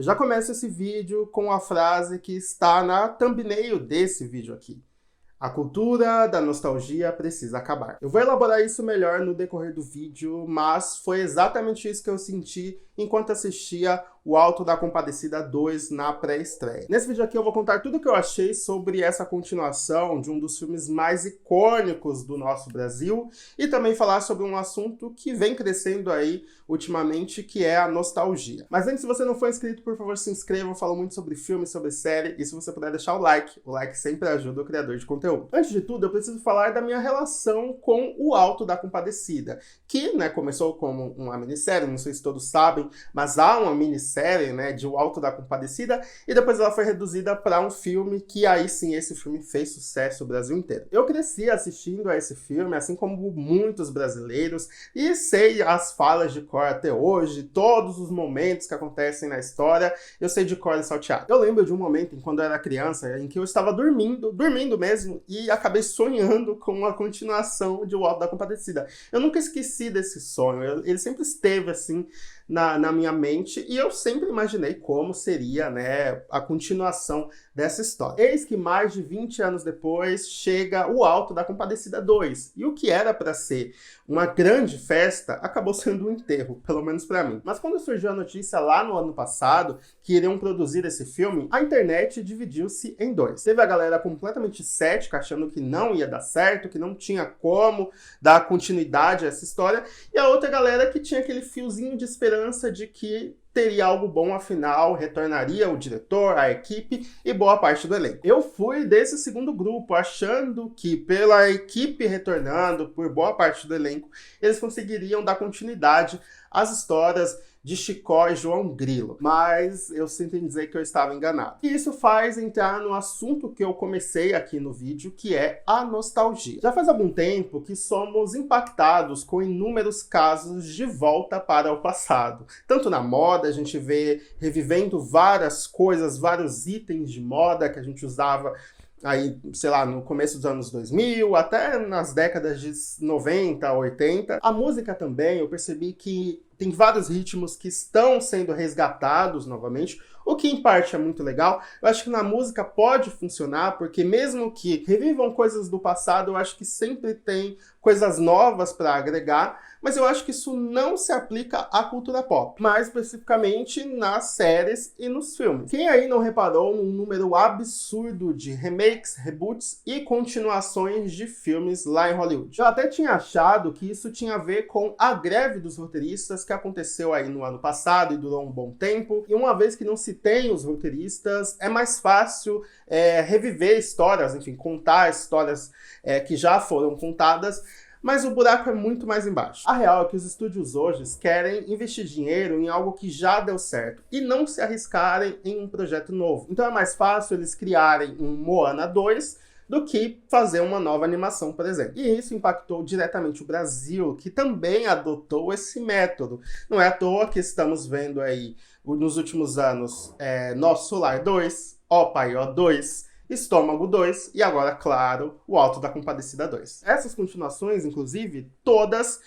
Eu já começo esse vídeo com a frase que está na thumbnail desse vídeo aqui. A cultura da nostalgia precisa acabar. Eu vou elaborar isso melhor no decorrer do vídeo, mas foi exatamente isso que eu senti enquanto assistia O Alto da Compadecida 2 na pré-estreia. Nesse vídeo aqui eu vou contar tudo o que eu achei sobre essa continuação de um dos filmes mais icônicos do nosso Brasil e também falar sobre um assunto que vem crescendo aí ultimamente, que é a nostalgia. Mas antes, se você não for inscrito, por favor, se inscreva. Eu falo muito sobre filme, sobre série, e se você puder deixar o like sempre ajuda o criador de conteúdo. Antes de tudo, eu preciso falar da minha relação com O Alto da Compadecida, que, começou como uma minissérie, não sei se todos sabem, mas há uma minissérie, de O Alto da Compadecida, e depois ela foi reduzida para um filme que aí sim, esse filme fez sucesso no Brasil inteiro. Eu cresci assistindo a esse filme, assim como muitos brasileiros, e sei as falas de cor até hoje, todos os momentos que acontecem na história, eu sei de cor e salteado. Eu lembro de um momento, quando eu era criança, em que eu estava dormindo mesmo, e acabei sonhando com a continuação de O Alto da Compadecida. Eu nunca esqueci desse sonho, ele sempre esteve assim na minha mente, e eu sempre imaginei como seria, a continuação dessa história. Eis que mais de 20 anos depois chega O Alto da Compadecida 2, e o que era para ser uma grande festa acabou sendo um enterro, pelo menos para mim. Mas quando surgiu a notícia lá no ano passado que iriam produzir esse filme, a internet dividiu-se em dois. Teve a galera completamente cética, achando que não ia dar certo, que não tinha como dar continuidade a essa história, e a outra galera que tinha aquele fiozinho de esperança de que teria algo bom, afinal, retornaria o diretor, a equipe e boa parte do elenco. Eu fui desse segundo grupo, achando que pela equipe retornando, por boa parte do elenco, eles conseguiriam dar continuidade às histórias de Chicó e João Grilo, mas eu sinto em dizer que eu estava enganado. E isso faz entrar no assunto que eu comecei aqui no vídeo, que é a nostalgia. Já faz algum tempo que somos impactados com inúmeros casos de volta para o passado. Tanto na moda, a gente vê revivendo várias coisas, vários itens de moda que a gente usava aí, sei lá, no começo dos anos 2000, até nas décadas de 90, 80. A música também, eu percebi que tem vários ritmos que estão sendo resgatados novamente, o que em parte é muito legal. Eu acho que na música pode funcionar, porque mesmo que revivam coisas do passado, eu acho que sempre tem coisas novas para agregar, mas eu acho que isso não se aplica à cultura pop, mais especificamente nas séries e nos filmes. Quem aí não reparou num número absurdo de remakes, reboots e continuações de filmes lá em Hollywood? Eu até tinha achado que isso tinha a ver com a greve dos roteiristas que aconteceu aí no ano passado e durou um bom tempo, e uma vez que não se tem os roteiristas, é mais fácil reviver histórias, enfim, contar histórias que já foram contadas, mas o buraco é muito mais embaixo. A real é que os estúdios hoje querem investir dinheiro em algo que já deu certo e não se arriscarem em um projeto novo. Então é mais fácil eles criarem um Moana 2 do que fazer uma nova animação, por exemplo. E isso impactou diretamente o Brasil, que também adotou esse método. Não é à toa que estamos vendo aí, nos últimos anos, Nosso Lar 2, Ó Pai, Ó 2, Estômago 2 e agora, claro, O Alto da Compadecida 2. Essas continuações, inclusive, todas,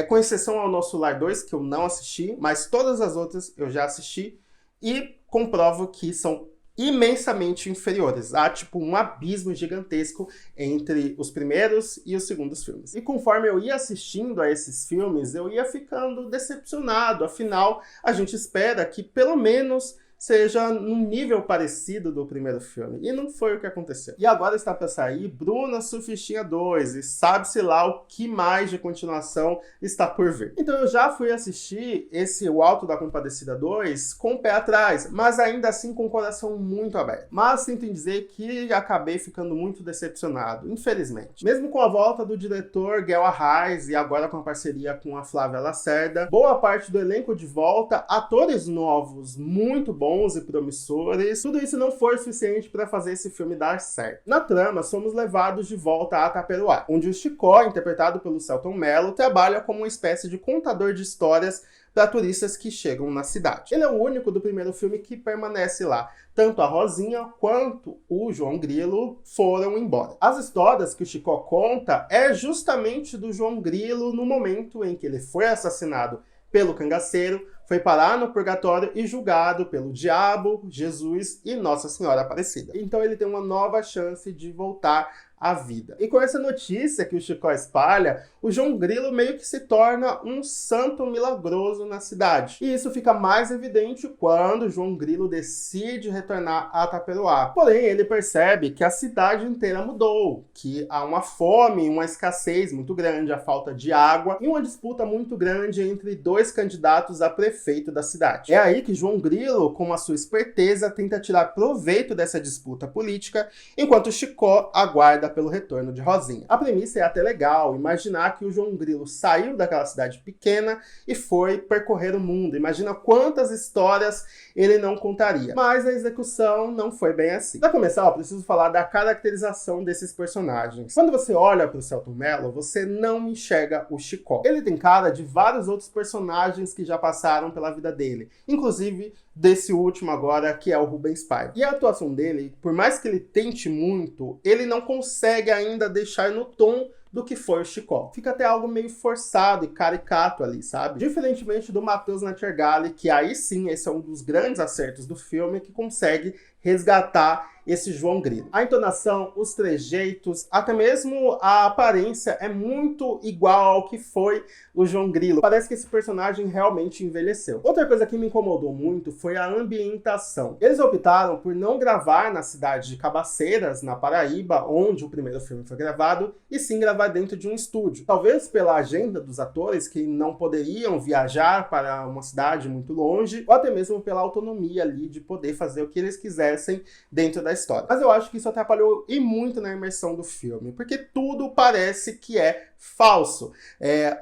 com exceção ao Nosso Lar 2, que eu não assisti, mas todas as outras eu já assisti e comprovo que são imensamente inferiores. Há, um abismo gigantesco entre os primeiros e os segundos filmes. E conforme eu ia assistindo a esses filmes, eu ia ficando decepcionado. Afinal, a gente espera que, pelo menos, seja num nível parecido do primeiro filme. E não foi o que aconteceu. E agora está para sair Bruna Surfistinha 2, e sabe-se lá o que mais de continuação está por vir. Então eu já fui assistir esse O Alto da Compadecida 2 com o pé atrás, mas ainda assim com o coração muito aberto. Mas sinto em dizer que acabei ficando muito decepcionado, infelizmente. Mesmo com a volta do diretor Guel Arraes e agora com a parceria com a Flávia Lacerda, boa parte do elenco de volta, atores novos muito bons e promissores, tudo isso não foi suficiente para fazer esse filme dar certo. Na trama, somos levados de volta a Taperoá, onde o Chicó, interpretado pelo Selton Mello, trabalha como uma espécie de contador de histórias para turistas que chegam na cidade. Ele é o único do primeiro filme que permanece lá. Tanto a Rosinha quanto o João Grilo foram embora. As histórias que o Chicó conta é justamente do João Grilo no momento em que ele foi assassinado pelo cangaceiro, foi parar no purgatório e julgado pelo diabo, Jesus e Nossa Senhora Aparecida. Então ele tem uma nova chance de voltar à vida. E com essa notícia que o Chicó espalha, o João Grilo meio que se torna um santo milagroso na cidade. E isso fica mais evidente quando João Grilo decide retornar a Taperoá. Porém, ele percebe que a cidade inteira mudou, que há uma fome, uma escassez muito grande, a falta de água e uma disputa muito grande entre dois candidatos a prefeito da cidade. É aí que João Grilo, com a sua esperteza, tenta tirar proveito dessa disputa política, enquanto Chicó aguarda pelo retorno de Rosinha. A premissa é até legal, imaginar que o João Grilo saiu daquela cidade pequena e foi percorrer o mundo. Imagina quantas histórias ele não contaria. Mas a execução não foi bem assim. Para começar, eu preciso falar da caracterização desses personagens. Quando você olha para o Selton Mello, você não enxerga o Chicó. Ele tem cara de vários outros personagens que já passaram pela vida dele, inclusive desse último agora, que é o Rubens Paiva. E a atuação dele, por mais que ele tente muito, ele não consegue ainda deixar no tom do que foi o Chicó. Fica até algo meio forçado e caricato ali, sabe? Diferentemente do Matheus Nattergalli, que aí sim, esse é um dos grandes acertos do filme, que consegue resgatar esse João Grilo. A entonação, os trejeitos, até mesmo a aparência é muito igual ao que foi o João Grilo. Parece que esse personagem realmente envelheceu. Outra coisa que me incomodou muito foi a ambientação. Eles optaram por não gravar na cidade de Cabaceiras, na Paraíba, onde o primeiro filme foi gravado, e sim gravar dentro de um estúdio. Talvez pela agenda dos atores, que não poderiam viajar para uma cidade muito longe, ou até mesmo pela autonomia ali de poder fazer o que eles quisessem dentro da história. Mas eu acho que isso atrapalhou e muito na imersão do filme, porque tudo parece que é falso.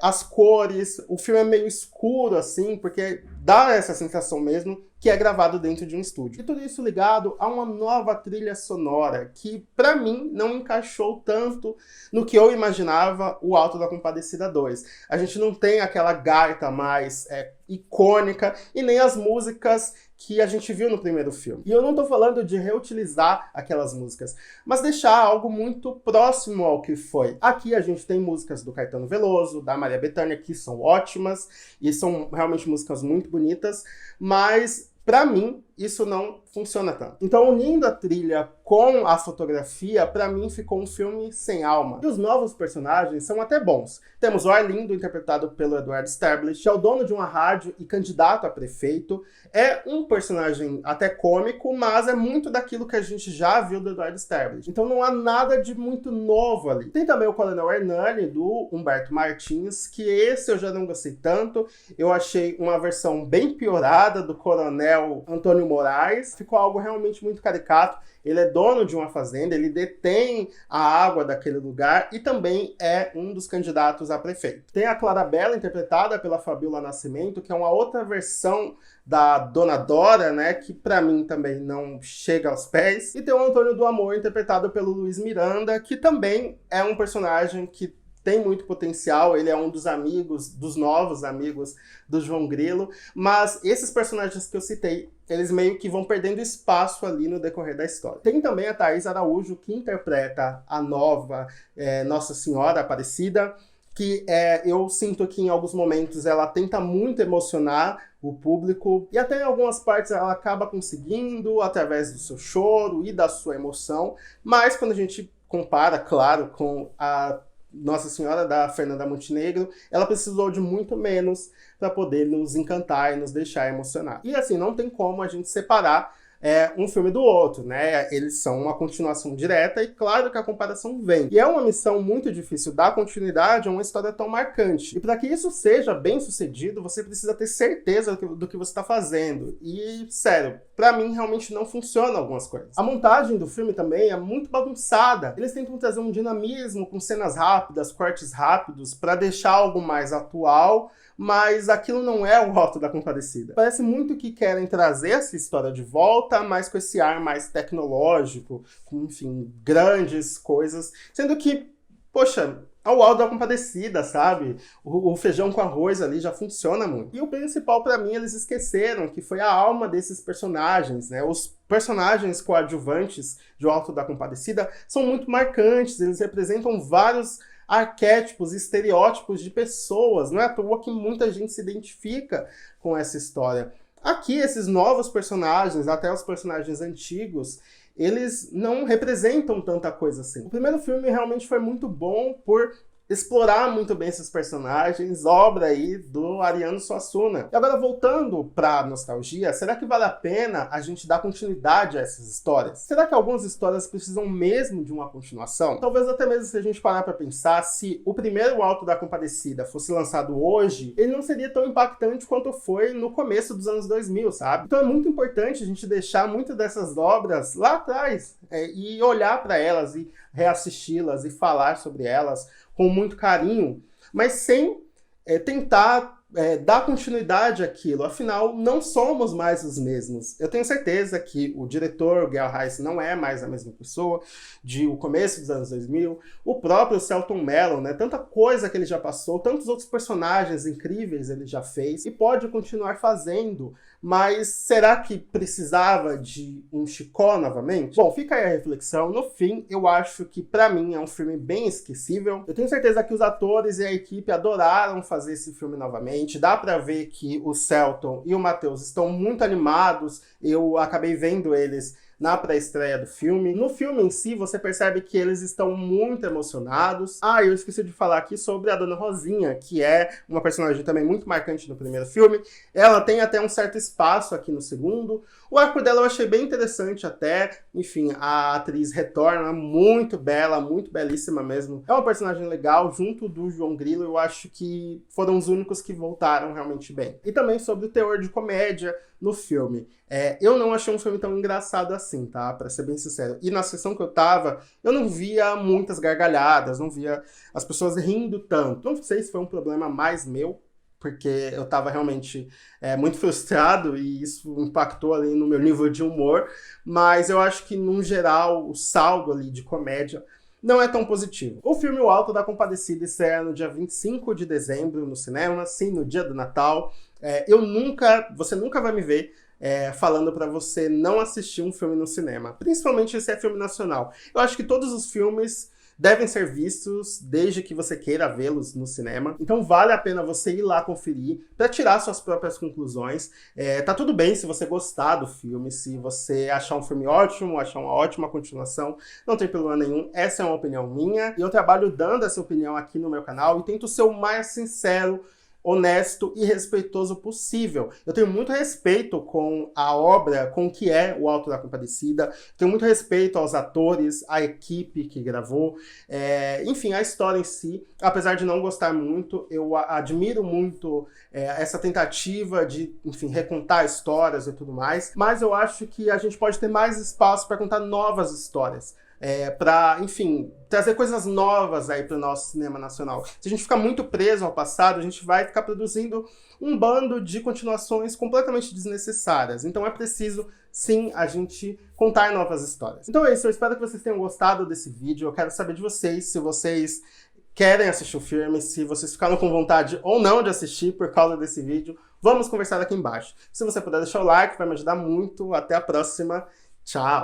As cores, o filme é meio escuro assim, porque dá essa sensação mesmo que é gravado dentro de um estúdio. E tudo isso ligado a uma nova trilha sonora que, pra mim, não encaixou tanto no que eu imaginava o Alto da Compadecida 2. A gente não tem aquela gaita mais icônica e nem as músicas que a gente viu no primeiro filme. E eu não tô falando de reutilizar aquelas músicas, mas deixar algo muito próximo ao que foi. Aqui a gente tem músicas do Caetano Veloso, da Maria Bethânia, que são ótimas e são realmente músicas muito bonitas, mas pra mim, isso não funciona tanto. Então, unindo a trilha com a fotografia, pra mim ficou um filme sem alma. E os novos personagens são até bons. Temos o Arlindo, interpretado pelo Eduardo Sterblich, que é o dono de uma rádio e candidato a prefeito. É um personagem até cômico, mas é muito daquilo que a gente já viu do Eduardo Sterblich. Então não há nada de muito novo ali. Tem também o Coronel Hernani, do Humberto Martins, que esse eu já não gostei tanto. Eu achei uma versão bem piorada do Coronel Antônio Moraes. Ficou algo realmente muito caricato. Ele é dono de uma fazenda, ele detém a água daquele lugar e também é um dos candidatos a prefeito. Tem a Clarabella, interpretada pela Fabiola Nascimento, que é uma outra versão da Dona Dora, né, que pra mim também não chega aos pés. E tem o Antônio do Amor, interpretado pelo Luiz Miranda, que também é um personagem que tem muito potencial, ele é um dos amigos, dos novos amigos do João Grilo, mas esses personagens que eu citei, eles meio que vão perdendo espaço ali no decorrer da história. Tem também a Thaís Araújo, que interpreta a nova Nossa Senhora Aparecida, que eu sinto que em alguns momentos ela tenta muito emocionar o público, e até em algumas partes ela acaba conseguindo, através do seu choro e da sua emoção, mas quando a gente compara, claro, com a Nossa Senhora da Fernanda Montenegro, ela precisou de muito menos para poder nos encantar e nos deixar emocionar. E assim, não tem como a gente separar um filme do outro, né? Eles são uma continuação direta e claro que a comparação vem. E é uma missão muito difícil dar continuidade a uma história tão marcante. E para que isso seja bem sucedido, você precisa ter certeza do que você está fazendo. E, sério, pra mim realmente não funciona algumas coisas. A montagem do filme também é muito bagunçada. Eles tentam trazer um dinamismo com cenas rápidas, cortes rápidos, para deixar algo mais atual, mas aquilo não é o Alto da Compadecida. Parece muito que querem trazer essa história de volta, mas com esse ar mais tecnológico, com, enfim, grandes coisas, sendo que, poxa, é o Alto da Compadecida, sabe? O feijão com arroz ali já funciona muito. E o principal pra mim, eles esqueceram, que foi a alma desses personagens, né? Os personagens coadjuvantes de O Alto da Compadecida são muito marcantes, eles representam vários arquétipos, estereótipos de pessoas. Não é à toa que muita gente se identifica com essa história. Aqui, esses novos personagens, até os personagens antigos, eles não representam tanta coisa assim. O primeiro filme realmente foi muito bom por explorar muito bem esses personagens, obra aí do Ariano Suassuna. E agora, voltando pra nostalgia, será que vale a pena a gente dar continuidade a essas histórias? Será que algumas histórias precisam mesmo de uma continuação? Talvez até mesmo se a gente parar pra pensar, se o primeiro Auto da Compadecida fosse lançado hoje, ele não seria tão impactante quanto foi no começo dos anos 2000, sabe? Então é muito importante a gente deixar muitas dessas obras lá atrás e olhar para elas e reassisti-las e falar sobre elas com muito carinho, mas sem tentar dar continuidade àquilo. Afinal, não somos mais os mesmos. Eu tenho certeza que o diretor, Guel Reis, não é mais a mesma pessoa de o começo dos anos 2000. O próprio Selton Mello, né? Tanta coisa que ele já passou, tantos outros personagens incríveis ele já fez e pode continuar fazendo. Mas será que precisava de um Chicó novamente? Bom, fica aí a reflexão. No fim, eu acho que pra mim é um filme bem esquecível. Eu tenho certeza que os atores e a equipe adoraram fazer esse filme novamente. Dá pra ver que o Selton e o Matheus estão muito animados. Eu acabei vendo eles na pré-estreia do filme. No filme em si, você percebe que eles estão muito emocionados. Ah, eu esqueci de falar aqui sobre a Dona Rosinha, que é uma personagem também muito marcante no primeiro filme. Ela tem até um certo espaço aqui no segundo. O arco dela eu achei bem interessante até. Enfim, a atriz retorna muito bela, muito belíssima mesmo. É uma personagem legal, junto do João Grilo, eu acho que foram os únicos que voltaram realmente bem. E também sobre o teor de comédia no filme. Eu não achei um filme tão engraçado assim, tá? Pra ser bem sincero. E na sessão que eu tava, eu não via muitas gargalhadas, não via as pessoas rindo tanto. Não sei se foi um problema mais meu, porque eu tava realmente muito frustrado e isso impactou ali no meu nível de humor, mas eu acho que, no geral, o saldo ali de comédia não é tão positivo. O filme O Auto da Compadecida estreia no dia 25 de dezembro no cinema, sim, no dia do Natal. Você nunca vai me ver falando pra você não assistir um filme no cinema, principalmente se é filme nacional. Eu acho que todos os filmes devem ser vistos desde que você queira vê-los no cinema. Então vale a pena você ir lá conferir para tirar suas próprias conclusões. Tá tudo bem se você gostar do filme, se você achar um filme ótimo, achar uma ótima continuação, não tem problema nenhum. Essa é uma opinião minha e eu trabalho dando essa opinião aqui no meu canal e tento ser o mais sincero, honesto e respeitoso possível. Eu tenho muito respeito com a obra, com o que é o Auto da Compadecida, tenho muito respeito aos atores, à equipe que gravou, enfim, a história em si. Apesar de não gostar muito, eu admiro muito essa tentativa de, enfim, recontar histórias e tudo mais, mas eu acho que a gente pode ter mais espaço para contar novas histórias. Para, enfim, trazer coisas novas aí para o nosso cinema nacional. Se a gente ficar muito preso ao passado, a gente vai ficar produzindo um bando de continuações completamente desnecessárias. Então é preciso, sim, a gente contar novas histórias. Então é isso, eu espero que vocês tenham gostado desse vídeo. Eu quero saber de vocês, se vocês querem assistir o filme, se vocês ficaram com vontade ou não de assistir por causa desse vídeo. Vamos conversar aqui embaixo. Se você puder deixar o like, vai me ajudar muito. Até a próxima. Tchau!